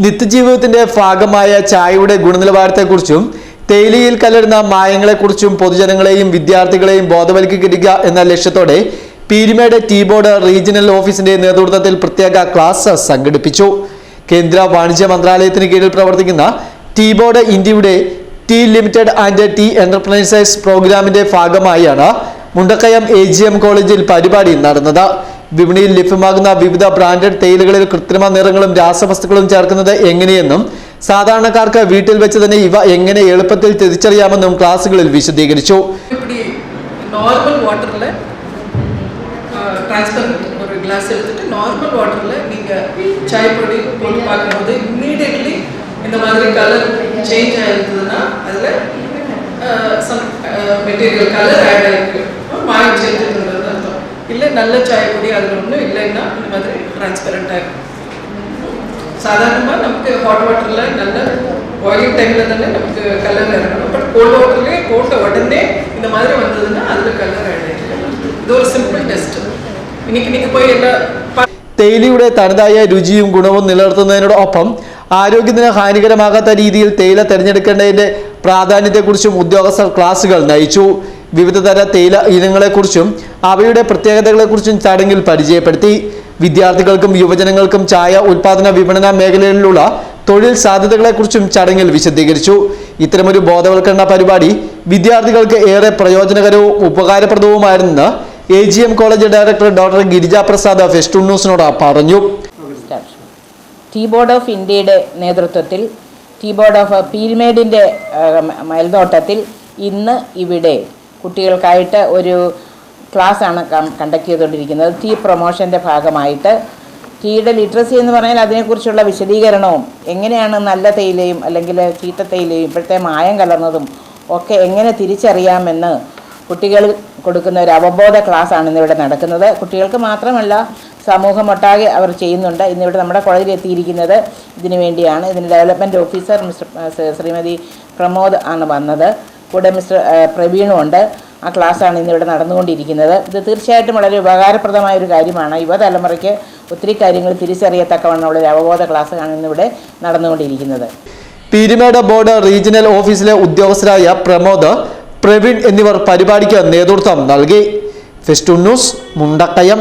നിത്യജീവിതത്തിന്റെ ഭാഗമായ ചായയുടെ ഗുണനിലവാരത്തെക്കുറിച്ചും തേയിലയിൽ കലരുന്ന മായങ്ങളെക്കുറിച്ചും പൊതുജനങ്ങളെയും വിദ്യാർത്ഥികളെയും ബോധവൽക്കരിക്കുക എന്ന ലക്ഷ്യത്തോടെ പീരുമേട് ടീ ബോർഡ് റീജിയണൽ ഓഫീസിന്റെ നേതൃത്വത്തിൽ പ്രത്യേക ക്ലാസ് സംഘടിപ്പിച്ചു. കേന്ദ്ര വാണിജ്യ മന്ത്രാലയത്തിന് കീഴിൽ പ്രവർത്തിക്കുന്ന ടീ ബോർഡ് ഇന്ത്യയുടെ tea limited and tea enterprises പ്രോഗ്രാമിന്റെ ഭാഗമായാണ് മുണ്ടക്കയം AGM കോളേജിൽ പരിപാടി നടന്നത്. വിപണിയിൽ ലഭ്യമാകുന്ന വിവിധ ബ്രാൻഡഡ് തേയിലകളിൽ കൃത്രിമ നിറങ്ങളും രാസവസ്തുക്കളും ചേർക്കുന്നത് എങ്ങനെയെന്നും സാധാരണക്കാർക്ക് വീട്ടിൽ വെച്ച് തന്നെ ഇവ എങ്ങനെ എളുപ്പത്തിൽ തിരിച്ചറിയാമെന്നും ക്ലാസുകളിൽ വിശദീകരിച്ചു. നോർമൽ വാട്ടറിൽ ട്രാൻസ്പെറന്റ് ഒരു ഗ്ലാസ് എടുത്തിട്ട് നോർമൽ വാട്ടറിൽ நீங்கள் ചായ പൊടി போட்டு பார்க்கும்போது இமிடியேட்லி இந்த மாதிரி கலர் சேஞ்ச் ஆயிருந்ததுன்னா அதுல some மெட்டீரியல் கலர் ஆட் ஆயிருக்கு மாயம் சேர்த்துன்றது அர்த்தம். இல்லை நல்ல சாய பொடி அதில் ஒன்றும் இல்லைன்னா இந்த மாதிரி டிரான்ஸ்பெரண்டாக இருக்கும். சாதாரணமாக நமக்கு ஹாட் வாட்டரில் நல்ல பாயிலிங் டைமில் தானே நமக்கு கலர் இறங்கணும். பட் கோல்ட் வாட்டர்லேயே போட்ட உடனே இந்த மாதிரி வந்ததுன்னா அதில் கலர் ஆட் ஆகிருக்கு. இது ஒரு சிம்பிள் டெஸ்ட். இன்னைக்கு நீங்கள் போய் എല്ലാ തേയിലയുടെ തനതായ രുചിയും ഗുണവും നിലനിർത്തുന്നതിനോടൊപ്പം ആരോഗ്യത്തിന് ഹാനികരമാകാത്ത രീതിയിൽ തേയില തിരഞ്ഞെടുക്കേണ്ടതിന്റെ പ്രാധാന്യത്തെക്കുറിച്ചും ഉദ്യോഗസ്ഥർ ക്ലാസുകൾ നയിച്ചു. വിവിധ തര തേയില ഇനങ്ങളെക്കുറിച്ചും അവയുടെ പ്രത്യേകതകളെക്കുറിച്ചും ചടങ്ങിൽ പരിചയപ്പെടുത്തി. വിദ്യാർത്ഥികൾക്കും യുവജനങ്ങൾക്കും ചായ ഉൽപാദന വിപണന മേഖലയിലുള്ള തൊഴിൽ സാധ്യതകളെക്കുറിച്ചും ചടങ്ങിൽ വിശദീകരിച്ചു. ഇത്തരമൊരു ബോധവൽക്കരണ പരിപാടി വിദ്യാർത്ഥികൾക്ക് ഏറെ പ്രയോജനകരവും ഉപകാരപ്രദവുമായിരുന്നെന്ന് AGM college director doctor Girija Prasad Fest ന്യൂസിനോട് പറഞ്ഞു. ടീ ബോർഡ് ഓഫ് ഇന്ത്യയുടെ നേതൃത്വത്തിൽ ടീ ബോർഡ് ഓഫ് പീരുമേടിൻ്റെ മേൽനോട്ടത്തിൽ ഇന്ന് ഇവിടെ കുട്ടികൾക്കായിട്ട് ഒരു ക്ലാസ്സാണ് കണ്ടക്ട് ചെയ്തുകൊണ്ടിരിക്കുന്നത്. ടീ പ്രൊമോഷൻ്റെ ഭാഗമായിട്ട് ടീയുടെ ലിറ്ററസി എന്ന് പറഞ്ഞാൽ അതിനെക്കുറിച്ചുള്ള വിശദീകരണവും എങ്ങനെയാണ് നല്ല തേയിലയും അല്ലെങ്കിൽ ചീത്ത തേയിലയും ഇപ്പോഴത്തെ മായം കലർന്നതും ഒക്കെ എങ്ങനെ തിരിച്ചറിയാമെന്ന് കുട്ടികൾ കൊടുക്കുന്ന ഒരു അവബോധ ക്ലാസ്സാണ് ഇന്നിവിടെ നടക്കുന്നത്. കുട്ടികൾക്ക് മാത്രമല്ല സമൂഹമൊട്ടാകെ അവർ ചെയ്യുന്നുണ്ട്. ഇന്നിവിടെ നമ്മുടെ കോളേജിൽ എത്തിയിരിക്കുന്നത് ഇതിനു വേണ്ടിയാണ്. ഇതിന് ഡെവലപ്മെൻറ്റ് ഓഫീസർ ശ്രീമതി പ്രമോദ് ആണ് വന്നത്. കൂടെ മിസ്റ്റർ പ്രവീണും ഉണ്ട്. ആ ക്ലാസ്സാണ് ഇന്നിവിടെ നടന്നുകൊണ്ടിരിക്കുന്നത്. ഇത് തീർച്ചയായിട്ടും വളരെ ഉപകാരപ്രദമായ ഒരു കാര്യമാണ്. യുവതലമുറയ്ക്ക് ഒത്തിരി കാര്യങ്ങൾ തിരിച്ചറിയത്തക്കവണ്ണമുള്ള ഒരു അവബോധ ക്ലാസ്സാണ് ഇന്നിവിടെ നടന്നുകൊണ്ടിരിക്കുന്നത്. പീരുമേട് ബോർഡ് റീജിയണൽ ഓഫീസിലെ ഉദ്യോഗസ്ഥരായ പ്രമോദ്, പ്രവീൺ എന്നിവർ പരിപാടിക്ക് നേതൃത്വം നൽകി. Fest news, Mundakayam.